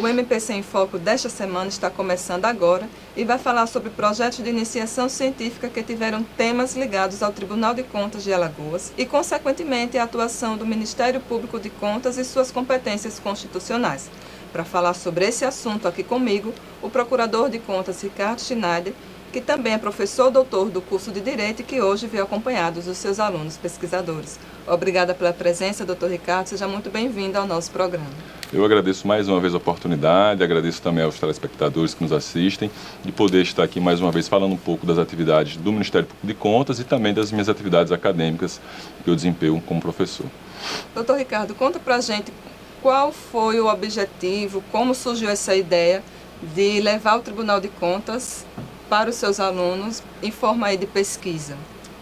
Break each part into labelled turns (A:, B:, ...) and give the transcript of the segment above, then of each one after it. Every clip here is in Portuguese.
A: MPC em Foco desta semana está começando agora e vai falar sobre projetos de iniciação científica que tiveram temas ligados ao Tribunal de Contas de Alagoas e, consequentemente, a atuação do Ministério Público de Contas e suas competências constitucionais. Para falar sobre esse assunto aqui comigo, o Procurador de Contas Ricardo Schneider, que também é professor doutor do curso de Direito e que hoje veio acompanhado dos seus alunos pesquisadores. Obrigada pela presença, doutor Ricardo. Seja muito bem-vindo ao nosso programa.
B: Eu agradeço mais uma vez a oportunidade, agradeço também aos telespectadores que nos assistem, de poder estar aqui mais uma vez falando um pouco das atividades do Ministério Público de Contas e também das minhas atividades acadêmicas que eu desempenho como professor.
A: Doutor Ricardo, conta pra gente qual foi o objetivo, como surgiu essa ideia de levar o Tribunal de Contas para os seus alunos em forma de pesquisa.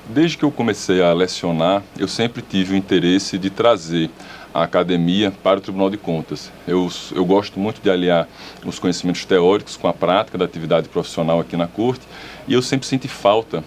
B: Desde que eu comecei a lecionar, eu sempre tive o interesse de trazer a academia para o Tribunal de Contas. Eu gosto muito de aliar os conhecimentos teóricos com a prática da atividade profissional aqui na Corte e eu sempre senti falta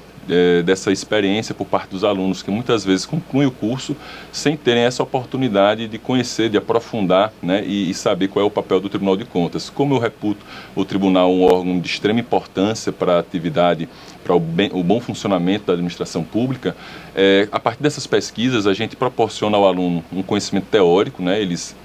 B: dessa experiência por parte dos alunos, que muitas vezes concluem o curso sem terem essa oportunidade de conhecer, de aprofundar, né, e saber qual é o papel do Tribunal de Contas. Como eu reputo o Tribunal um órgão de extrema importância para a atividade, para o bom funcionamento da administração pública, a partir dessas pesquisas a gente proporciona ao aluno um conhecimento teórico, né, eles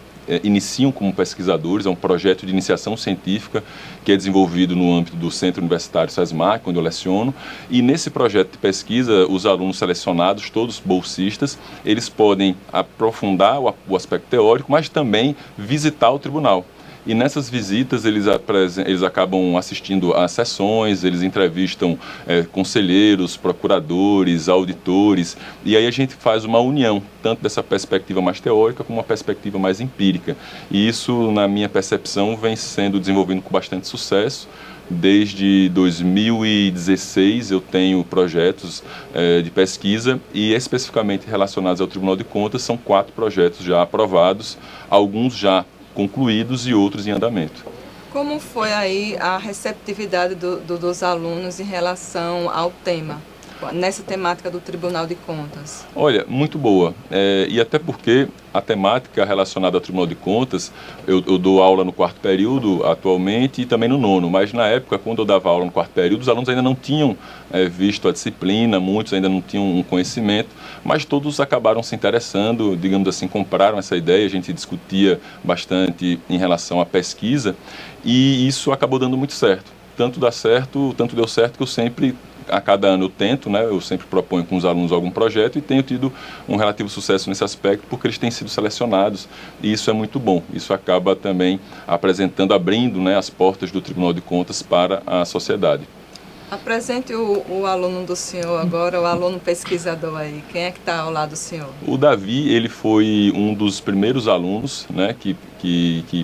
B: iniciam como pesquisadores, é um projeto de iniciação científica que é desenvolvido no âmbito do Centro Universitário SESMAC, onde eu leciono, e nesse projeto de pesquisa, os alunos selecionados, todos bolsistas, eles podem aprofundar o aspecto teórico, mas também visitar o tribunal. E nessas visitas eles acabam assistindo a sessões, eles entrevistam conselheiros, procuradores, auditores, e aí a gente faz uma união, tanto dessa perspectiva mais teórica como uma perspectiva mais empírica. E isso, na minha percepção, vem sendo desenvolvido com bastante sucesso. Desde 2016 eu tenho projetos de pesquisa e especificamente relacionados ao Tribunal de Contas, são 4 projetos já aprovados, alguns já concluídos e outros em andamento.
A: Como foi aí a receptividade dos alunos em relação ao tema, nessa temática do Tribunal de Contas?
B: Olha, muito boa. E até porque a temática relacionada ao Tribunal de Contas, eu dou aula no 4º período atualmente e também no 9º, mas na época, quando eu dava aula no 4º período, os alunos ainda não tinham visto a disciplina, muitos ainda não tinham um conhecimento, mas todos acabaram se interessando, digamos assim, compraram essa ideia, a gente discutia bastante em relação à pesquisa e isso acabou dando muito certo. Tanto deu certo que eu sempre, a cada ano eu tento, né, eu sempre proponho com os alunos algum projeto e tenho tido um relativo sucesso nesse aspecto porque eles têm sido selecionados e isso é muito bom. Isso acaba também abrindo, né, as portas do Tribunal de Contas para a sociedade.
A: Apresente o aluno do senhor agora, o aluno pesquisador aí. Quem é que está ao lado do senhor?
B: O Davi, ele foi um dos primeiros alunos, né, que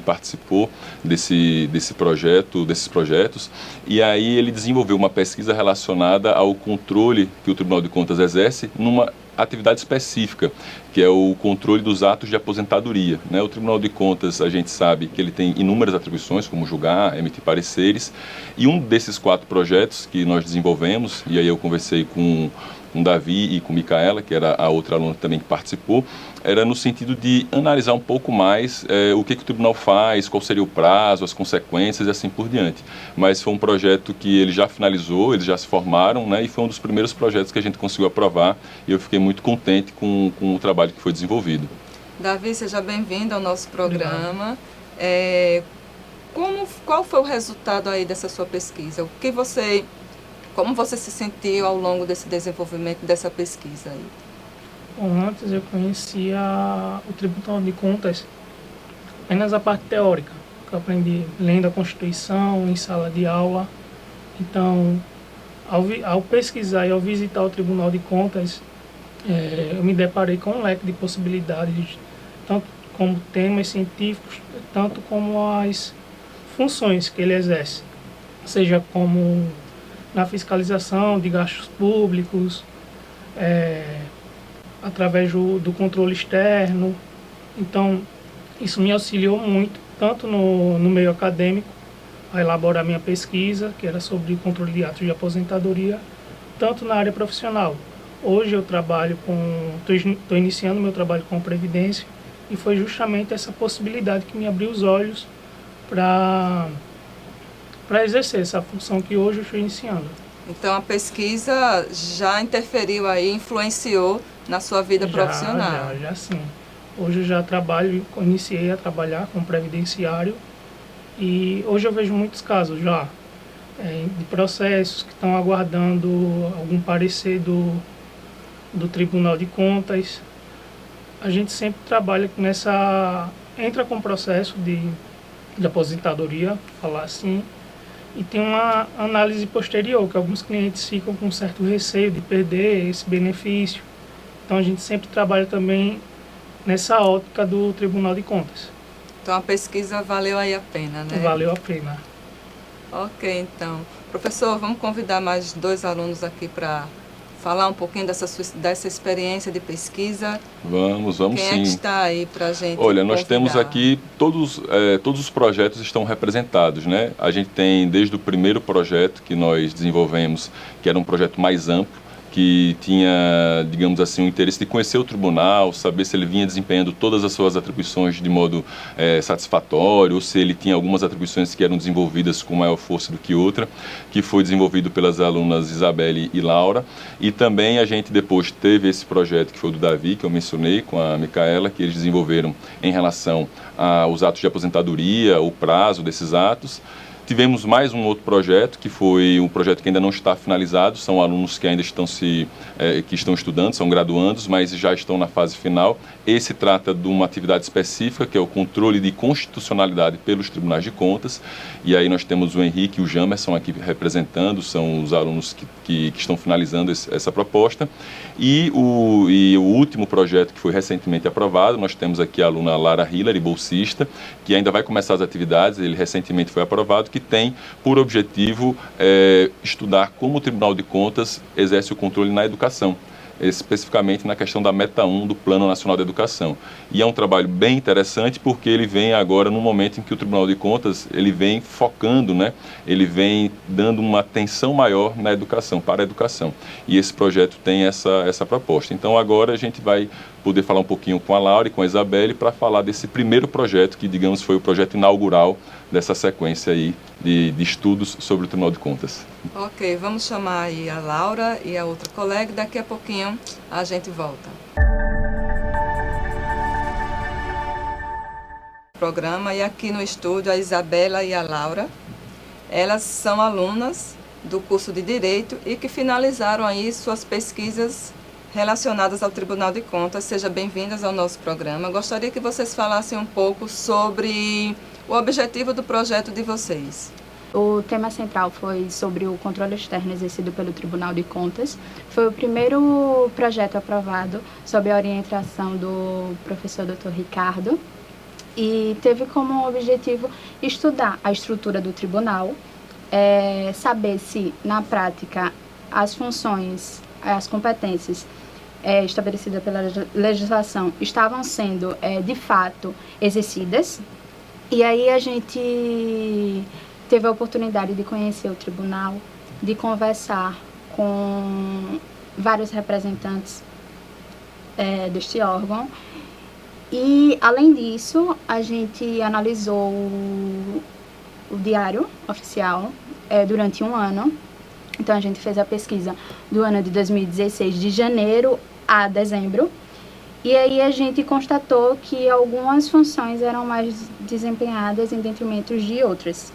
B: participou desses projetos, e aí ele desenvolveu uma pesquisa relacionada ao controle que o Tribunal de Contas exerce numa atividade específica, que é o controle dos atos de aposentadoria, né? O Tribunal de Contas, a gente sabe que ele tem inúmeras atribuições, como julgar, emitir pareceres, e um desses 4 projetos que nós desenvolvemos, e aí eu conversei com Davi e com Micaela, que era a outra aluna também que participou, era no sentido de analisar um pouco mais o que o tribunal faz, qual seria o prazo, as consequências e assim por diante. Mas foi um projeto que ele já finalizou, eles já se formaram, né, e foi um dos primeiros projetos que a gente conseguiu aprovar e eu fiquei muito contente com o trabalho que foi desenvolvido.
A: Davi, seja bem-vindo ao nosso programa. Qual foi o resultado aí dessa sua pesquisa? Como você se sentiu ao longo desse desenvolvimento dessa pesquisa aí?
C: Bom, antes eu conhecia o Tribunal de Contas apenas a parte teórica, que eu aprendi lendo a Constituição, em sala de aula. Então, ao pesquisar e ao visitar o Tribunal de Contas, eu me deparei com um leque de possibilidades, tanto como temas científicos, tanto como as funções que ele exerce, seja como na fiscalização de gastos públicos, através do controle externo. Então, isso me auxiliou muito, tanto no meio acadêmico, a elaborar minha pesquisa, que era sobre controle de atos de aposentadoria, tanto na área profissional. Hoje eu estou iniciando meu trabalho com Previdência, e foi justamente essa possibilidade que me abriu os olhos para exercer essa função que hoje eu estou iniciando.
A: Então a pesquisa já interferiu aí, influenciou na sua vida profissional?
C: Já sim. Hoje eu já iniciei a trabalhar com previdenciário e hoje eu vejo muitos casos já de processos que estão aguardando algum parecer do Tribunal de Contas. A gente sempre trabalha entra com o processo de aposentadoria, falar assim, e tem uma análise posterior, que alguns clientes ficam com certo receio de perder esse benefício. Então a gente sempre trabalha também nessa ótica do Tribunal de Contas.
A: Então a pesquisa valeu aí a pena, né?
C: Valeu a pena.
A: Ok, então. Professor, vamos convidar mais 2 alunos aqui para falar um pouquinho dessa experiência de pesquisa.
B: Vamos
A: Quem
B: sim.
A: Quem é que está aí para a gente
B: Olha, nós
A: convidar?
B: temos aqui, todos os projetos estão representados, né? A gente tem desde o primeiro projeto que nós desenvolvemos, que era um projeto mais amplo, que tinha, digamos assim, o interesse de conhecer o tribunal, saber se ele vinha desempenhando todas as suas atribuições de modo satisfatório, ou se ele tinha algumas atribuições que eram desenvolvidas com maior força do que outra, que foi desenvolvido pelas alunas Isabelle e Laura. E também a gente depois teve esse projeto que foi do Davi, que eu mencionei, com a Micaela, que eles desenvolveram em relação aos atos de aposentadoria, o prazo desses atos. Tivemos mais um outro projeto, que foi um projeto que ainda não está finalizado, são alunos que ainda estão que estão estudando, são graduandos, mas já estão na fase final. Esse trata de uma atividade específica, que é o controle de constitucionalidade pelos tribunais de contas, e aí nós temos o Henrique e o Jamerson aqui representando, são os alunos que estão finalizando essa proposta. E o último projeto que foi recentemente aprovado, nós temos aqui a aluna Lara Hillary, bolsista, que ainda vai começar as atividades, ele recentemente foi aprovado, que tem por objetivo estudar como o Tribunal de Contas exerce o controle na educação, especificamente na questão da Meta 1 do Plano Nacional de Educação. E é um trabalho bem interessante porque ele vem agora no momento em que o Tribunal de Contas ele vem focando, né? Ele vem dando uma atenção maior na educação, para a educação. E esse projeto tem essa proposta. Então agora a gente vai poder falar um pouquinho com a Laura e com a Isabelle para falar desse primeiro projeto que, digamos, foi o projeto inaugural dessa sequência aí de estudos sobre o Tribunal de Contas.
A: Ok, vamos chamar aí a Laura e a outra colega, daqui a pouquinho a gente volta. Programa, e aqui no estúdio a Isabela e a Laura, elas são alunas do curso de Direito e que finalizaram aí suas pesquisas relacionadas ao Tribunal de Contas. Sejam bem-vindas ao nosso programa. Gostaria que vocês falassem um pouco sobre o objetivo do projeto de vocês.
D: O tema central foi sobre o controle externo exercido pelo Tribunal de Contas. Foi o primeiro projeto aprovado sob a orientação do professor Dr. Ricardo e teve como objetivo estudar a estrutura do tribunal, saber se na prática as funções, as competências estabelecidas pela legislação estavam sendo de fato exercidas. E aí a gente teve a oportunidade de conhecer o tribunal, de conversar com vários representantes deste órgão. E, além disso, a gente analisou o diário oficial durante um ano. Então, a gente fez a pesquisa do ano de 2016, de janeiro a dezembro. E aí a gente constatou que algumas funções eram mais desempenhadas em detrimento de outras.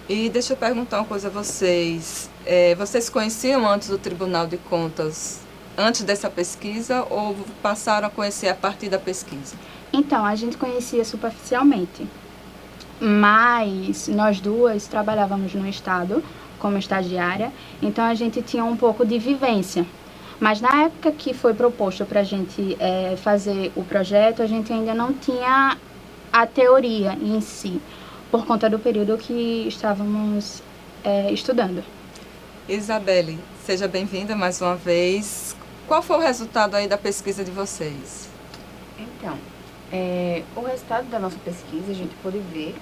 A: E deixa eu perguntar uma coisa a vocês. Vocês conheciam antes do Tribunal de Contas, antes dessa pesquisa, ou passaram a conhecer a partir da pesquisa?
D: Então, a gente conhecia superficialmente, mas nós duas trabalhávamos no Estado como estagiária, então a gente tinha um pouco de vivência. Mas na época que foi proposto para a gente fazer o projeto, a gente ainda não tinha a teoria em si, por conta do período que estávamos estudando.
A: Isabelle, seja bem-vinda mais uma vez. Qual foi o resultado aí da pesquisa de vocês?
E: Então, o resultado da nossa pesquisa, a gente pôde ver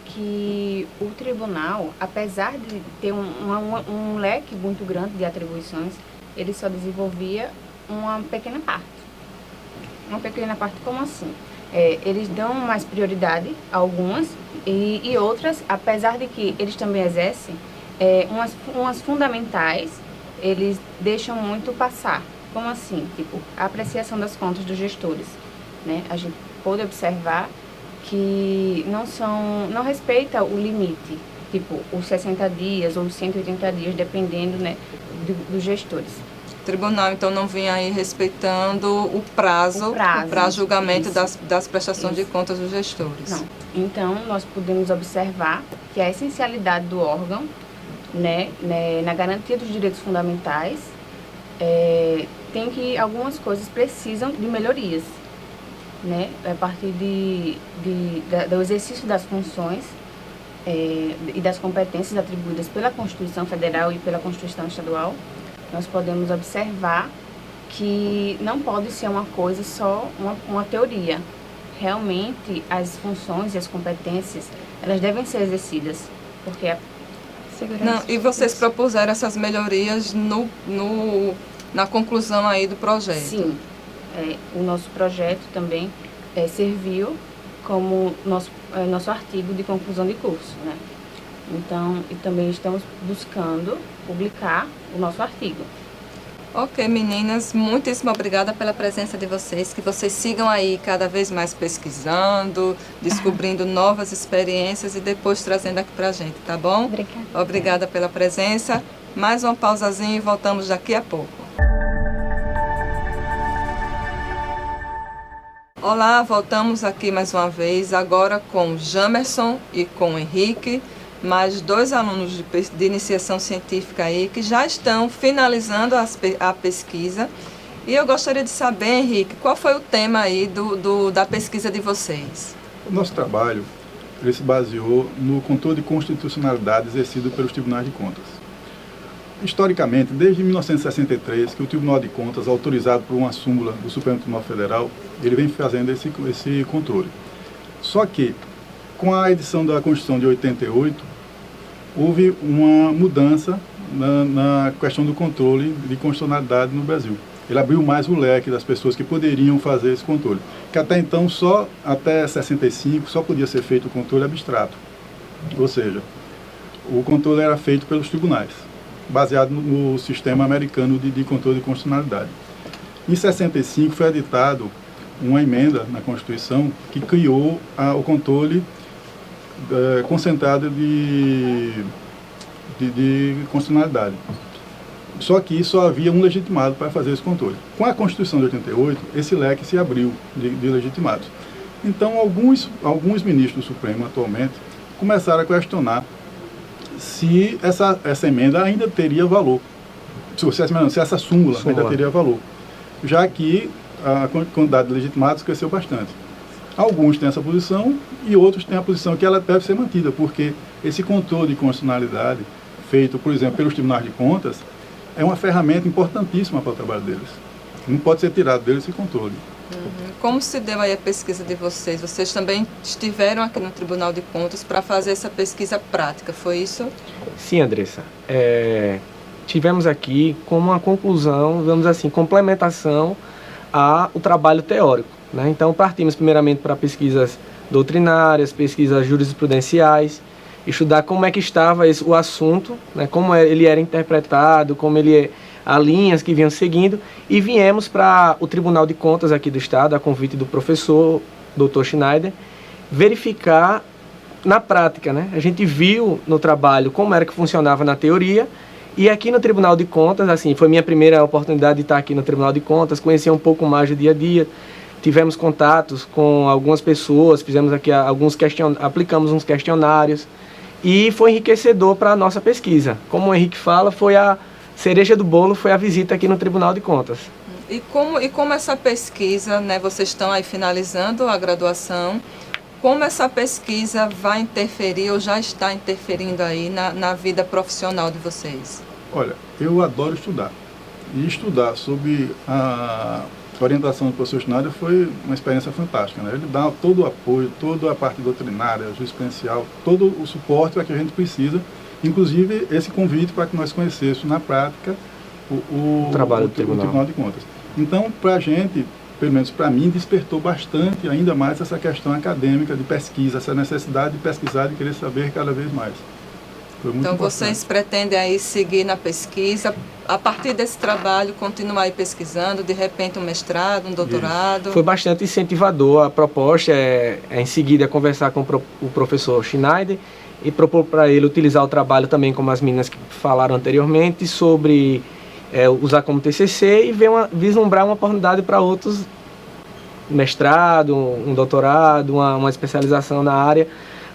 E: que o tribunal, apesar de ter um leque muito grande de atribuições, ele só desenvolvia uma pequena parte. Uma pequena parte como assim? eles dão mais prioridade a algumas e outras, apesar de que eles também exercem, umas fundamentais, eles deixam muito passar. Como assim? Tipo, a apreciação das contas dos gestores, né? A gente pode observar que não respeita o limite, tipo, os 60 dias ou os 180 dias, dependendo, né, dos gestores.
A: O tribunal, então, não vinha aí respeitando o prazo para julgamento das prestações de contas dos gestores.
E: Não. Então, nós podemos observar que a essencialidade do órgão, né, na garantia dos direitos fundamentais, tem que algumas coisas precisam de melhorias, né, a partir do exercício das funções e das competências atribuídas pela Constituição Federal e pela Constituição Estadual. Nós podemos observar que não pode ser uma coisa só, uma teoria. Realmente, as funções e as competências, elas devem ser exercidas, porque
A: Não, e vocês propuseram essas melhorias na conclusão aí do projeto?
E: Sim, o nosso projeto também serviu como nosso artigo de conclusão de curso, né? Então, e também estamos buscando publicar o nosso artigo.
A: Ok, meninas, muitíssimo obrigada pela presença de vocês, que vocês sigam aí cada vez mais pesquisando, descobrindo novas experiências e depois trazendo aqui pra gente, tá bom?
D: Obrigada.
A: Obrigada pela presença. Mais uma pausazinha e voltamos daqui a pouco. Olá, voltamos aqui mais uma vez, agora com Jamerson e com Henrique, mais 2 alunos de iniciação científica aí que já estão finalizando a pesquisa. E eu gostaria de saber, Henrique, qual foi o tema aí da pesquisa de vocês?
F: O nosso trabalho ele se baseou no controle de constitucionalidade exercido pelos tribunais de contas. Historicamente, desde 1963, que o Tribunal de Contas, autorizado por uma súmula do Supremo Tribunal Federal, ele vem fazendo esse controle. Só que, com a edição da Constituição de 88, houve uma mudança na questão do controle de constitucionalidade no Brasil. Ele abriu mais o leque das pessoas que poderiam fazer esse controle. Que até então, até 65, só podia ser feito o controle abstrato. Ou seja, o controle era feito pelos tribunais, baseado no sistema americano de controle de constitucionalidade. Em 65 foi editado uma emenda na Constituição que criou o controle concentrado de constitucionalidade. Só que só havia um legitimado para fazer esse controle. Com a Constituição de 88, esse leque se abriu de legitimados. Então, alguns ministros do Supremo, atualmente, começaram a questionar se essa emenda ainda teria valor. Se essa súmula ainda teria valor. Já que a quantidade de legitimados cresceu bastante. Alguns têm essa posição e outros têm a posição que ela deve ser mantida, porque esse controle de constitucionalidade feito, por exemplo, pelos tribunais de contas, é uma ferramenta importantíssima para o trabalho deles. Não pode ser tirado deles esse controle.
A: Como se deu aí a pesquisa de vocês? Vocês também estiveram aqui no Tribunal de Contas para fazer essa pesquisa prática, foi isso?
G: Sim, Andressa. Tivemos aqui como uma conclusão, vamos assim, complementação ao trabalho teórico, né? Então, partimos primeiramente para pesquisas doutrinárias, pesquisas jurisprudenciais, estudar como é que estava o assunto, né? Como ele era interpretado, as linhas que vinham seguindo, e viemos para o Tribunal de Contas aqui do Estado, a convite do professor Dr. Schneider, verificar na prática, né? A gente viu no trabalho como era que funcionava na teoria, e aqui no Tribunal de Contas, assim, foi minha primeira oportunidade de estar aqui no Tribunal de Contas, conhecer um pouco mais do dia a dia, tivemos contatos com algumas pessoas, fizemos aqui aplicamos uns questionários, e foi enriquecedor para a nossa pesquisa. Como o Henrique fala, foi a cereja do bolo, foi a visita aqui no Tribunal de Contas.
A: E como essa pesquisa, né, vocês estão aí finalizando a graduação, como essa pesquisa vai interferir ou já está interferindo aí na vida profissional de vocês?
F: Olha, eu adoro estudar. E estudar sob a orientação do professor Schneider foi uma experiência fantástica, né? Ele dá todo o apoio, toda a parte doutrinária, jurisprudencial, todo o suporte para que a gente precisa, inclusive esse convite para que nós conhecêssemos na prática o
G: trabalho do
F: Tribunal de Contas. Então, para a gente, pelo menos para mim, despertou bastante ainda mais essa questão acadêmica de pesquisa, essa necessidade de pesquisar, de querer saber cada vez mais. Foi muito
A: Então
F: importante.
A: vocês pretendem aí seguir na pesquisa, a partir desse trabalho continuar aí pesquisando, de repente um mestrado, um doutorado?
G: Foi bastante incentivador. A proposta é em seguida conversar com o professor Schneider e propor para ele utilizar o trabalho também, como as meninas que falaram anteriormente, sobre usar como TCC e vislumbrar uma oportunidade para outros, mestrado, um doutorado, uma especialização na área.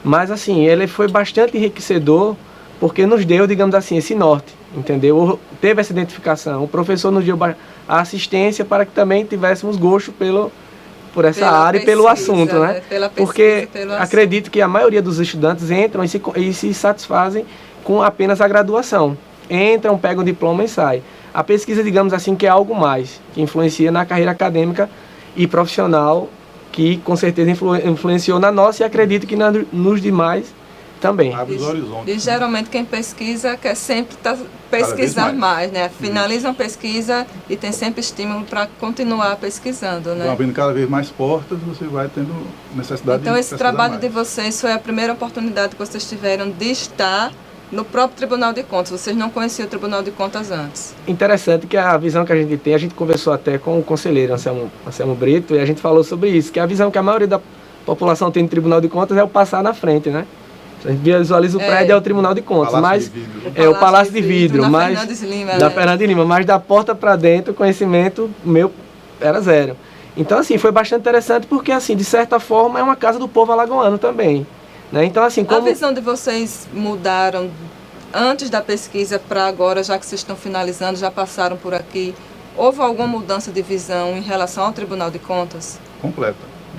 G: Mas assim, ele foi bastante enriquecedor porque nos deu, digamos assim, esse norte, entendeu? Teve essa identificação. O professor nos deu a assistência para que também tivéssemos gosto por essa área
A: pesquisa,
G: e pelo assunto, né?
A: Pela pesquisa,
G: porque
A: pelo
G: acredito que a maioria dos estudantes entram e se satisfazem com apenas a graduação. Entram, pegam o diploma e saem. A pesquisa, digamos assim, que é algo mais, que influencia na carreira acadêmica e profissional, que com certeza influenciou na nossa e acredito que nos demais também.
F: Abre os horizontes.
A: E geralmente quem pesquisa quer sempre pesquisar mais, né? Finaliza uma pesquisa e tem sempre estímulo para continuar pesquisando, né?
F: Vão abrindo cada vez mais portas, você vai tendo necessidade
A: Então
F: de
A: esse
F: pesquisar
A: trabalho
F: mais.
A: de vocês foi a primeira oportunidade que vocês tiveram de estar no próprio Tribunal de Contas. Vocês não conheciam o Tribunal de Contas antes.
G: Interessante que a visão que a gente tem, a gente conversou até com o conselheiro Anselmo Brito, e a gente falou sobre isso, que a visão que a maioria da população tem no Tribunal de Contas é o passar na frente, né? A gente visualiza o prédio, é o Tribunal de Contas,
F: Palácio
G: mas
F: de Vidro.
G: é o Palácio de Vidro,
A: da
G: mas
A: Fernandes Lima,
G: da
A: né?
G: Fernandes Lima, mas da porta para dentro, o conhecimento meu era zero. Então, assim, foi bastante interessante porque, assim, de certa forma, é uma casa do povo alagoano também, né? Então, assim,
A: A visão de vocês mudaram antes da pesquisa para agora, já que vocês estão finalizando, já passaram por aqui. Houve alguma mudança de visão em relação ao Tribunal de Contas?
F: Completa,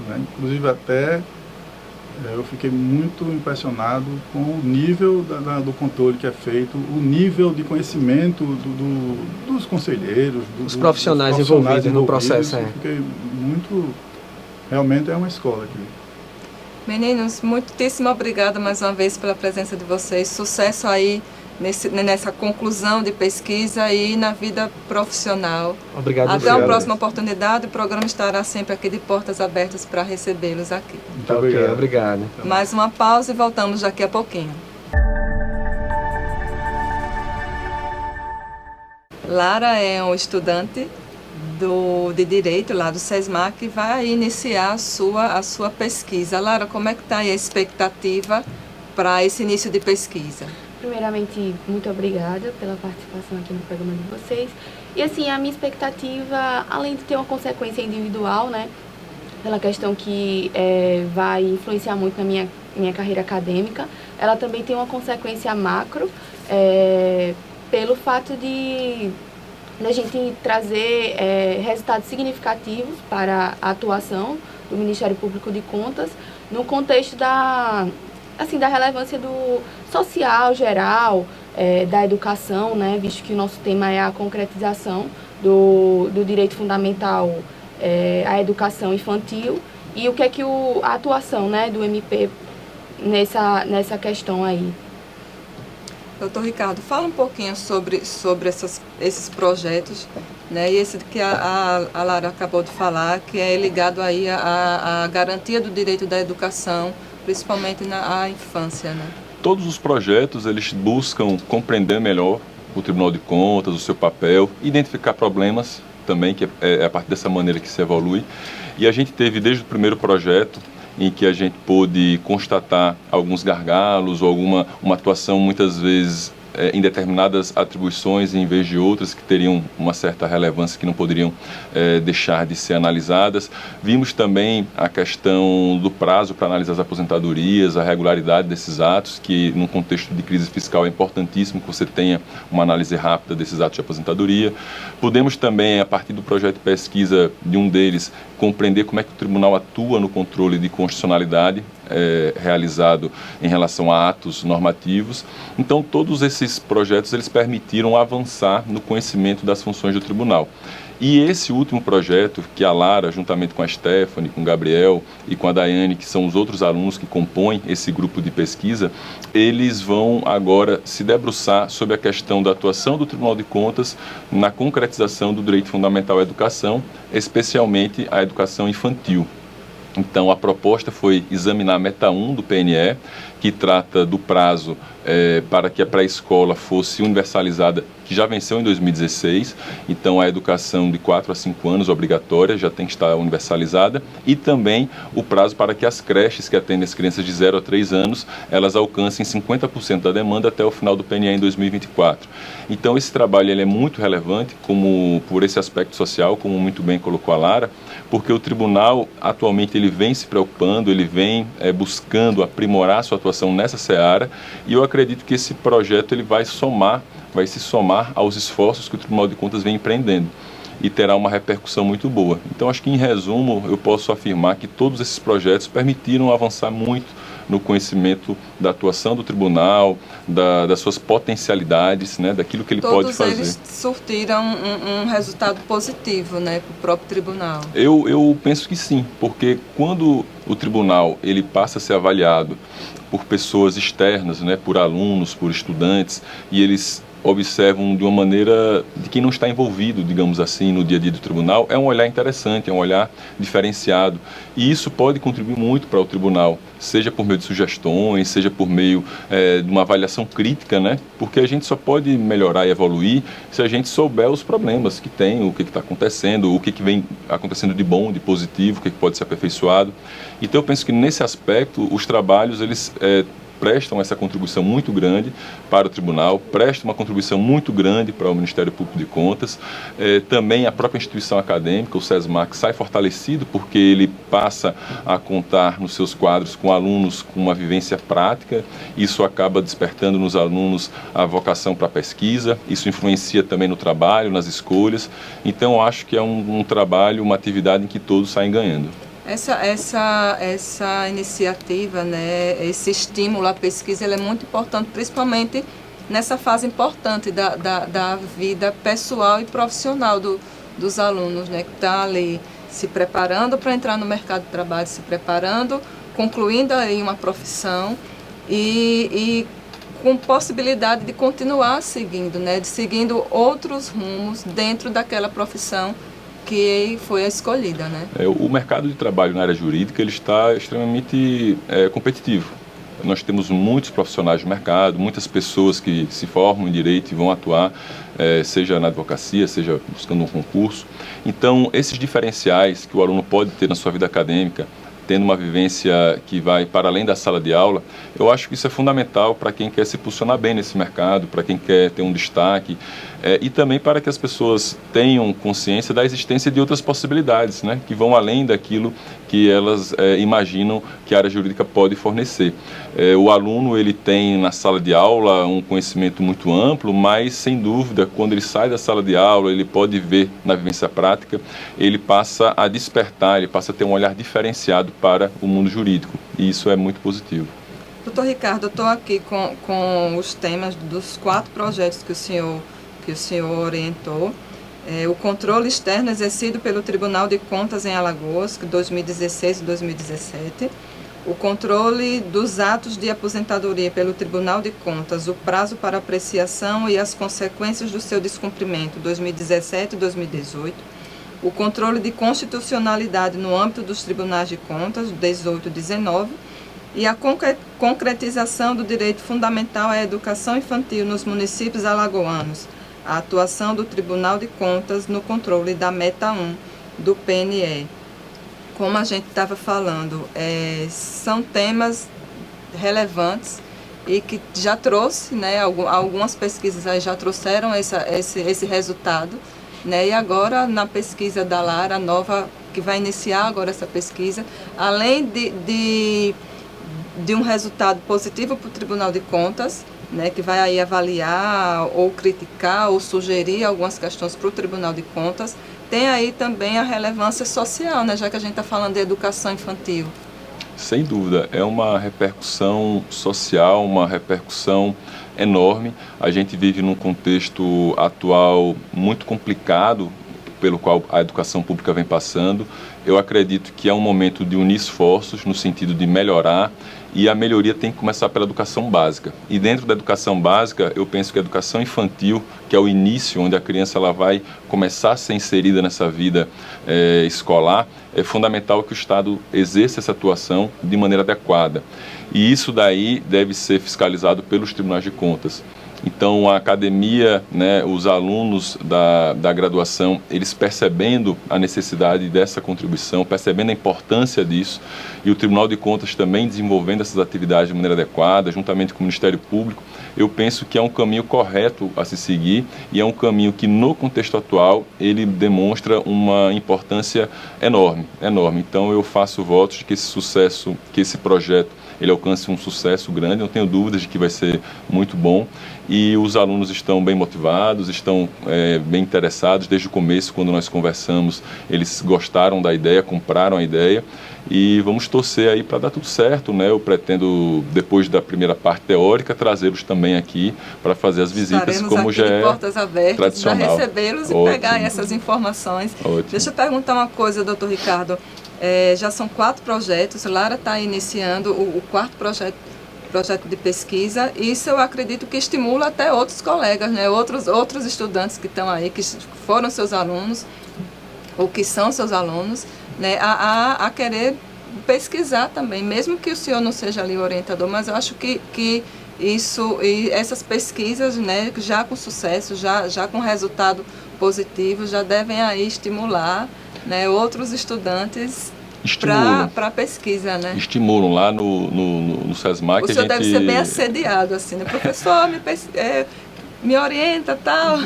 F: né? Inclusive até eu fiquei muito impressionado com o nível do controle que é feito, o nível de conhecimento dos conselheiros,
G: Os profissionais envolvidos no processo.
F: Eu fiquei muito... Realmente é uma escola aqui.
A: Meninos, muitíssimo obrigada mais uma vez pela presença de vocês. Sucesso aí nessa conclusão de pesquisa e na vida profissional.
G: Obrigado.
A: Até uma
F: Obrigado.
A: próxima oportunidade. O programa estará sempre aqui de portas abertas para recebê-los aqui.
F: Muito
G: Ok, obrigado.
A: Mais uma pausa e voltamos daqui a pouquinho. Lara é um estudante de Direito lá do SESMAC que vai iniciar a sua pesquisa. Lara, como é que está aí a expectativa para esse início de pesquisa?
E: Primeiramente, muito obrigada pela participação aqui no programa de vocês. E assim, a minha expectativa, além de ter uma consequência individual, né, pela questão que vai influenciar muito na minha carreira acadêmica, ela também tem uma consequência macro, pelo fato de a gente trazer resultados significativos para a atuação do Ministério Público de Contas no contexto da relevância do social geral, da educação, né, visto que o nosso tema é a concretização do direito fundamental à educação infantil e o que é que a atuação, né, do MP nessa questão aí.
A: Doutor Ricardo, fala um pouquinho sobre esses projetos, né, e esse que a Lara acabou de falar, que é ligado aí à garantia do direito da educação, principalmente na infância, né?
B: Todos os projetos, eles buscam compreender melhor o Tribunal de Contas, o seu papel, identificar problemas também, que é a partir dessa maneira que se evolui. E a gente teve, desde o primeiro projeto, em que a gente pôde constatar alguns gargalos ou uma atuação muitas vezes em determinadas atribuições em vez de outras que teriam uma certa relevância que não poderiam deixar de ser analisadas. Vimos também a questão do prazo para analisar as aposentadorias, a regularidade desses atos, que num contexto de crise fiscal é importantíssimo que você tenha uma análise rápida desses atos de aposentadoria. Podemos também, a partir do projeto de pesquisa de um deles, compreender como é que o tribunal atua no controle de constitucionalidade, realizado em relação a atos normativos. Então, todos esses projetos eles permitiram avançar no conhecimento das funções do tribunal. E esse último projeto, que a Lara, juntamente com a Stephanie, com o Gabriel e com a Daiane, que são os outros alunos que compõem esse grupo de pesquisa, eles vão agora se debruçar sobre a questão da atuação do Tribunal de Contas na concretização do direito fundamental à educação, especialmente a educação infantil. Então, a proposta foi examinar a meta 1 do PNE, que trata do prazo para que a pré-escola fosse universalizada, que já venceu em 2016. Então, a educação de 4 a 5 anos obrigatória já tem que estar universalizada. E também o prazo para que as creches que atendem as crianças de 0 a 3 anos, elas alcancem 50% da demanda até o final do PNE em 2024. Então, esse trabalho ele é muito relevante por esse aspecto social, como muito bem colocou a Lara, porque o tribunal atualmente ele vem se preocupando, ele vem buscando aprimorar a sua atuação nessa seara, e eu acredito que esse projeto ele vai se somar aos esforços que o Tribunal de Contas vem empreendendo e terá uma repercussão muito boa. Então, acho que, em resumo, eu posso afirmar que todos esses projetos permitiram avançar muito no conhecimento da atuação do tribunal, das suas potencialidades, né, daquilo que ele pode fazer.
A: Todos eles surtiram um resultado positivo, né, para o próprio tribunal?
B: Eu penso que sim, porque quando o tribunal ele passa a ser avaliado por pessoas externas, né, por alunos, por estudantes, e eles observam de uma maneira de quem não está envolvido, digamos assim, no dia a dia do tribunal, é um olhar interessante, é um olhar diferenciado. E isso pode contribuir muito para o tribunal, seja por meio de sugestões, seja por meio de uma avaliação crítica, né? Porque a gente só pode melhorar e evoluir se a gente souber os problemas que tem, o que está acontecendo, o que vem acontecendo de bom, de positivo, o que pode ser aperfeiçoado. Então, eu penso que, nesse aspecto, os trabalhos, eles prestam essa contribuição muito grande para o tribunal, prestam uma contribuição muito grande para o Ministério Público de Contas. Também a própria instituição acadêmica, o SESMAC, sai fortalecido porque ele passa a contar nos seus quadros com alunos com uma vivência prática. Isso acaba despertando nos alunos a vocação para a pesquisa, isso influencia também no trabalho, nas escolhas. Então, eu acho que é um trabalho, uma atividade em que todos saem ganhando.
A: Essa iniciativa, né, esse estímulo à pesquisa, ele é muito importante, principalmente nessa fase importante da vida pessoal e profissional dos alunos, né, que estão ali se preparando para entrar no mercado de trabalho, se preparando, concluindo aí uma profissão e com possibilidade de continuar seguindo, né, seguindo outros rumos dentro daquela profissão que foi a escolhida, né?
B: O mercado de trabalho na área jurídica ele está extremamente competitivo. Nós temos muitos profissionais do mercado, muitas pessoas que se formam em direito e vão atuar, seja na advocacia, seja buscando um concurso. Então, esses diferenciais que o aluno pode ter na sua vida acadêmica, tendo uma vivência que vai para além da sala de aula, eu acho que isso é fundamental para quem quer se posicionar bem nesse mercado, para quem quer ter um destaque, e também para que as pessoas tenham consciência da existência de outras possibilidades, né, que vão além daquilo que elas imaginam que a área jurídica pode fornecer. O aluno ele tem na sala de aula um conhecimento muito amplo, mas sem dúvida, quando ele sai da sala de aula, ele pode ver na vivência prática, ele passa a despertar, ele passa a ter um olhar diferenciado para o mundo jurídico, e isso é muito positivo.
A: Doutor Ricardo, eu estou aqui com os temas dos 4 projetos que o senhor orientou. O controle externo exercido pelo Tribunal de Contas em Alagoas, 2016 e 2017. O controle dos atos de aposentadoria pelo Tribunal de Contas, o prazo para apreciação e as consequências do seu descumprimento, 2017 e 2018. O controle de constitucionalidade no âmbito dos tribunais de contas, 18 e 19, e a concretização do direito fundamental à educação infantil nos municípios alagoanos, a atuação do Tribunal de Contas no controle da meta 1 do PNE. Como a gente estava falando, são temas relevantes e que já trouxe, né, algumas pesquisas aí já trouxeram esse resultado, né, e agora na pesquisa da Lara, nova, que vai iniciar agora essa pesquisa, além de um resultado positivo para o Tribunal de Contas, né, que vai aí avaliar ou criticar ou sugerir algumas questões para o Tribunal de Contas, tem aí também a relevância social, né, já que a gente está falando de educação infantil.
B: Sem dúvida, é uma repercussão social, uma repercussão enorme. A gente vive num contexto atual muito complicado, pelo qual a educação pública vem passando. Eu acredito que é um momento de unir esforços no sentido de melhorar, e a melhoria tem que começar pela educação básica. E dentro da educação básica, eu penso que a educação infantil, que é o início onde a criança ela vai começar a ser inserida nessa vida escolar, é fundamental que o Estado exerça essa atuação de maneira adequada. E isso daí deve ser fiscalizado pelos tribunais de contas. Então, a academia, né, os alunos da graduação, eles percebendo a necessidade dessa contribuição, percebendo a importância disso, e o Tribunal de Contas também desenvolvendo essas atividades de maneira adequada, juntamente com o Ministério Público, eu penso que é um caminho correto a se seguir, e é um caminho que, no contexto atual, ele demonstra uma importância enorme, enorme. Então, eu faço votos de que esse sucesso, que esse projeto, ele alcance um sucesso grande, não tenho dúvidas de que vai ser muito bom, e os alunos estão bem motivados, estão bem interessados. Desde o começo, quando nós conversamos, eles gostaram da ideia, compraram a ideia, e vamos torcer aí para dar tudo certo, né? Eu pretendo, depois da primeira parte teórica, trazê-los também aqui para fazer as visitas,
A: Estaremos
B: como
A: aqui
B: já
A: de
B: é
A: portas abertas para
B: tradicional.
A: recebê-los e
B: Ótimo.
A: pegar essas informações.
B: Ótimo.
A: Deixa eu perguntar uma coisa, doutor Ricardo. Já são 4 projetos, Lara está iniciando o 4º projeto de pesquisa, e isso eu acredito que estimula até outros colegas, né? outros estudantes que estão aí, que foram seus alunos, ou que são seus alunos, né? a querer pesquisar também, mesmo que o senhor não seja ali o orientador, mas eu acho que isso, e essas pesquisas, né, já com sucesso, já com resultado positivo, já devem aí estimular, né, outros estudantes para pesquisa, né?
B: Estimulam lá no SESMAC.
A: O senhor deve ser bem assediado, assim, né? Professor, me orienta, tal.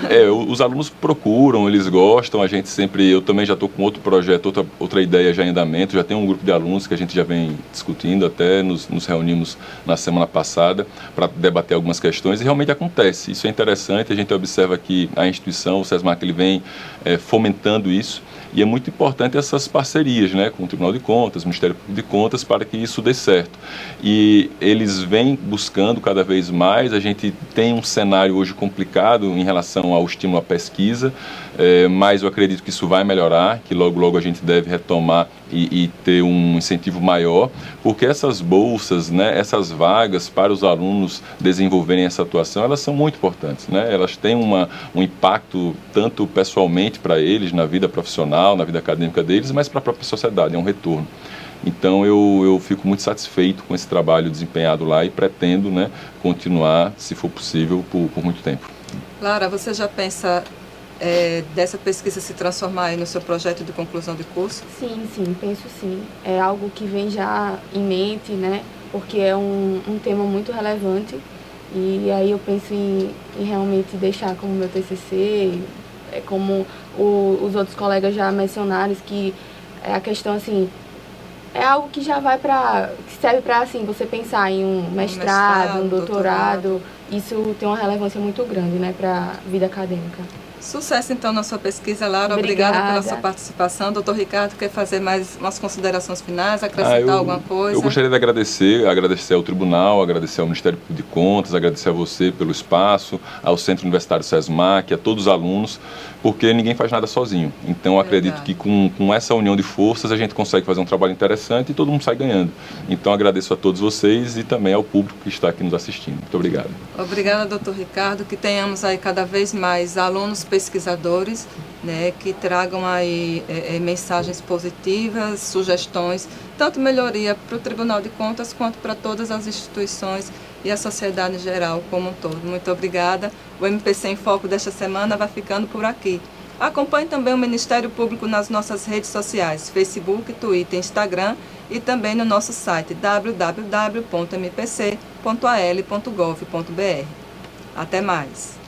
B: Os alunos procuram, eles gostam, a gente sempre, eu também já estou com outro projeto, outra ideia já em andamento, já tem um grupo de alunos que a gente já vem discutindo, até nos reunimos na semana passada para debater algumas questões, e realmente acontece, isso é interessante, a gente observa que a instituição, o SESMAC, ele vem fomentando isso. E é muito importante essas parcerias, né, com o Tribunal de Contas, o Ministério Público de Contas, para que isso dê certo. E eles vêm buscando cada vez mais. A gente tem um cenário hoje complicado em relação ao estímulo à pesquisa, mas eu acredito que isso vai melhorar, que logo, logo a gente deve retomar e ter um incentivo maior, porque essas bolsas, né, essas vagas para os alunos desenvolverem essa atuação, elas são muito importantes, né? Elas têm um impacto tanto pessoalmente para eles, na vida profissional, na vida acadêmica deles, mas para a própria sociedade, é um retorno. Então eu fico muito satisfeito com esse trabalho desempenhado lá e pretendo, né, continuar, se for possível, por muito tempo.
A: Lara, você já pensa dessa pesquisa se transformar aí no seu projeto de conclusão de curso?
E: Sim, penso sim. É algo que vem já em mente, né? Porque é um tema muito relevante, e aí eu penso em realmente deixar como meu TCC, como os outros colegas já mencionaram, que a questão, assim, é algo que já vai que serve para, assim, você pensar em um mestrado, um doutorado. Isso tem uma relevância muito grande, né, para a vida acadêmica.
A: Sucesso, então, na sua pesquisa, Lara. Obrigada pela sua participação. Doutor Ricardo, quer fazer mais umas considerações finais, acrescentar alguma coisa?
B: Eu gostaria de agradecer ao Tribunal, agradecer ao Ministério Público de Contas, agradecer a você pelo espaço, ao Centro Universitário SESMAC, a todos os alunos, porque ninguém faz nada sozinho. Então, eu acredito que com essa união de forças a gente consegue fazer um trabalho interessante e todo mundo sai ganhando. Então, agradeço a todos vocês e também ao público que está aqui nos assistindo. Muito obrigado.
A: Obrigada, doutor Ricardo. Que tenhamos aí cada vez mais alunos pesquisadores, né, que tragam aí mensagens positivas, sugestões, tanto melhoria para o Tribunal de Contas quanto para todas as instituições e a sociedade em geral como um todo. Muito obrigada. O MPC em Foco desta semana vai ficando por aqui. Acompanhe também o Ministério Público nas nossas redes sociais, Facebook, Twitter, Instagram, e também no nosso site www.mpc.al.gov.br. Até mais!